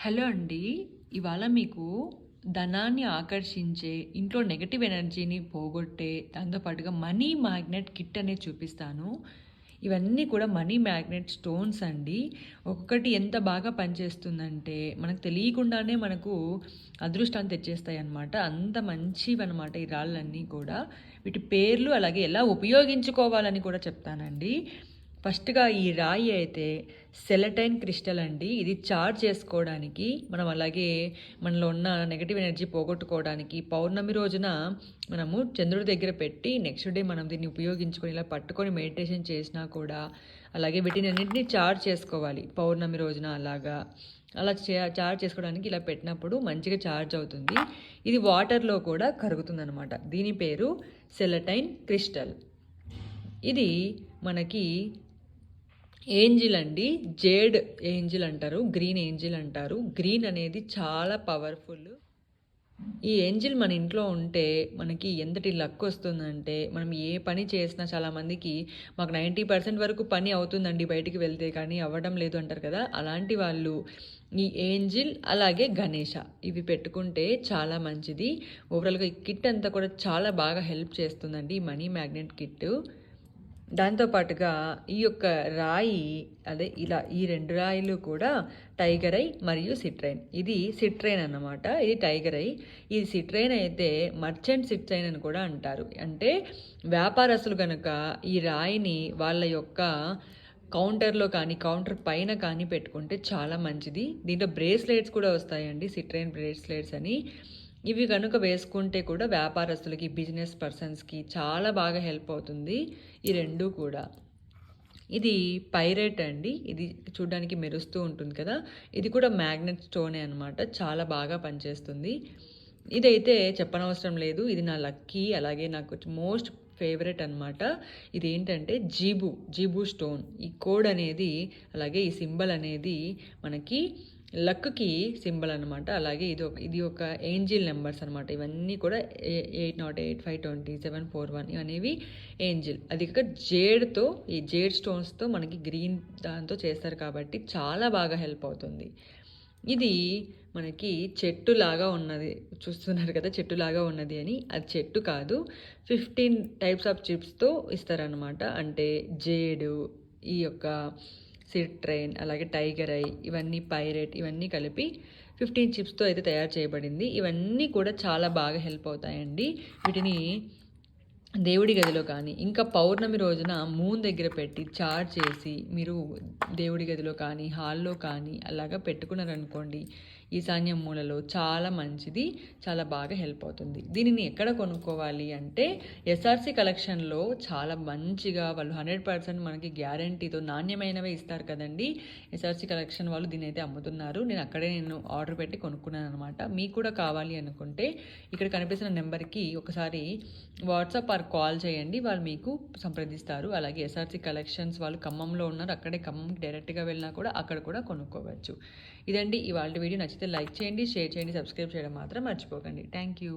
Hello అండి. ఇవాళ మీకు ధనాన్ని ఆకర్షించే, ఇంట్లో నెగెటివ్ ఎనర్జీని పోగొట్టే, దాంతో పాటుగా మనీ మ్యాగ్నెట్ కిట్ అనేది చూపిస్తాను. ఇవన్నీ కూడా మనీ మ్యాగ్నెట్ స్టోన్స్ అండి. ఒక్కొక్కటి ఎంత బాగా పనిచేస్తుందంటే, మనకు తెలియకుండానే మనకు అదృష్టాన్ని తెచ్చేస్తాయన్నమాట. అంత మంచివన్నమాట ఈ రాళ్ళన్నీ కూడా. వీటి పేర్లు అలాగే ఎలా ఉపయోగించుకోవాలని కూడా చెప్తానండి. ఫస్ట్‌గా ఈ రాయి అయితే సెలటైన్ క్రిస్టల్ అండి. ఇది చార్జ్ చేసుకోవడానికి, మనం అలాగే మనలో ఉన్న నెగెటివ్ ఎనర్జీ పోగొట్టుకోవడానికి పౌర్ణమి రోజున మనము చంద్రుడి దగ్గర పెట్టి నెక్స్ట్ డే మనం దీన్ని ఉపయోగించుకొని ఇలా పట్టుకొని మెడిటేషన్ చేసినా కూడా, అలాగే వీటినన్నింటినీ చార్జ్ చేసుకోవాలి పౌర్ణమి రోజున అలాగా. అలా చార్జ్ చేసుకోవడానికి ఇలా పెట్టినప్పుడు మంచిగా చార్జ్ అవుతుంది. ఇది వాటర్‌లో కూడా కరుగుతుందనమాట. దీని పేరు సెలటైన్ క్రిస్టల్. ఇది మనకి ఏంజిల్ అండి. జేడ్ ఏంజిల్ అంటారు. గ్రీన్ ఏంజిల్ అంటారు. గ్రీన్ అనేది చాలా పవర్ఫుల్. ఈ ఏంజిల్ మన ఇంట్లో ఉంటే మనకి ఎంతటి లక్ వస్తుందంటే, మనం ఏ పని చేసినా చాలామందికి మాకు 90% వరకు పని అవుతుందండి బయటికి వెళ్తే, కానీ అవ్వడం లేదు అంటారు కదా. అలాంటి వాళ్ళు ఈ ఏంజిల్ అలాగే గణేష ఇవి పెట్టుకుంటే చాలా మంచిది. ఓవరాల్గా ఈ కిట్ అంతా కూడా చాలా బాగా హెల్ప్ చేస్తుందండి, ఈ మనీ మ్యాగ్నెట్ కిట్. దాంతో పాటుగా ఈ యొక్క రాయి, అదే ఇలా ఈ 2 రాయిలు కూడా టైగర్ ఐ మరియు సిట్రైన్. ఇది సిట్రైన్ అన్నమాట, ఇది టైగర్ ఐ. ఈ సిట్రైన్ అయితే మర్చెంట్ సిట్రైన్ అని కూడా అంటారు. అంటే వ్యాపారస్తులు కనుక ఈ రాయిని వాళ్ళ యొక్క కౌంటర్లో కానీ, కౌంటర్ పైన కానీ పెట్టుకుంటే చాలా మంచిది. దీంట్లో బ్రేస్లెట్స్ కూడా వస్తాయండి, సిట్రైన్ బ్రేస్లెట్స్ అని. ఇవి కనుక వేసుకుంటే కూడా వ్యాపారస్తులకి, బిజినెస్ పర్సన్స్కి చాలా బాగా హెల్ప్ అవుతుంది ఈ రెండు కూడా. ఇది పైరేట్ అండి. ఇది చూడడానికి మెరుస్తూ ఉంటుంది కదా. ఇది కూడా మ్యాగ్నెట్ స్టోనే అనమాట. చాలా బాగా పనిచేస్తుంది. ఇదైతే చెప్పనవసరం లేదు. ఇది నా లక్కీ, అలాగే నాకు మోస్ట్ ఫేవరెట్ అనమాట. ఇదేంటంటే జీబు స్టోన్. ఈ కోడ్ అనేది, అలాగే ఈ సింబల్ అనేది మనకి లక్కి సింబల్ అనమాట. అలాగే ఇది ఒక ఏంజిల్ నెంబర్స్ అనమాట. ఇవన్నీ కూడా 808 520 741 ఇవనేవి ఏంజిల్. అది కాక జేడ్తో, ఈ జేడ్ స్టోన్స్తో మనకి గ్రీన్ దాంతో చేస్తారు కాబట్టి చాలా బాగా హెల్ప్ అవుతుంది. ఇది మనకి చెట్టులాగా ఉన్నది, చూస్తున్నారు కదా చెట్టులాగా ఉన్నది అని. అది చెట్టు కాదు, 15 టైప్స్ ఆఫ్ చిప్స్తో ఇస్తారనమాట. అంటే జేడు, ఈ యొక్క సిట్రైన్, అలాగే టైగర్ ఐ, ఇవన్నీ పైరేట్, ఇవన్నీ కలిపి 15 చిప్స్తో అయితే తయారు చేయబడింది. ఇవన్నీ కూడా చాలా బాగా హెల్ప్ అవుతాయండి. వీటిని దేవుడి గదిలో కానీ, ఇంకా పౌర్ణమి రోజున మూన్ దగ్గర పెట్టి చార్జ్ చేసి మీరు దేవుడి గదిలో కానీ, హాల్లో కానీ అలాగా పెట్టుకున్నారనుకోండి, ఈశాన్యం మూలలో చాలా మంచిది, చాలా బాగా హెల్ప్ అవుతుంది. దీనిని ఎక్కడ కొనుక్కోవాలి అంటే ఎస్ఆర్సి కలెక్షన్లో చాలా మంచిగా వాళ్ళు 100% మనకి గ్యారంటీతో నాణ్యమైనవే ఇస్తారు కదండి. ఎస్ఆర్సి కలెక్షన్ వాళ్ళు దీని అయితే అమ్ముతున్నారు. నేను ఆర్డర్ పెట్టి కొనుక్కున్నాను అనమాట. మీకు కూడా కావాలి అనుకుంటే ఇక్కడ కనిపిస్తున్న నెంబర్కి ఒకసారి వాట్సాప్ ఆర్ కాల్ చేయండి, వాళ్ళు మీకు సంప్రదిస్తారు. అలాగే ఎస్ఆర్సి కలెక్షన్స్ వాళ్ళు ఖమ్మంలో ఉన్నారు. అక్కడే ఖమ్మంకి డైరెక్ట్గా వెళ్ళినా కూడా అక్కడ కూడా కొనుక్కోవచ్చు. ఇదండి ఇవాళ వీడియో. నచ్చితే లైక్ చేయండి, షేర్ చేయండి, సబ్స్క్రైబ్ చేయడం మాత్రం మర్చిపోకండి. Thank you.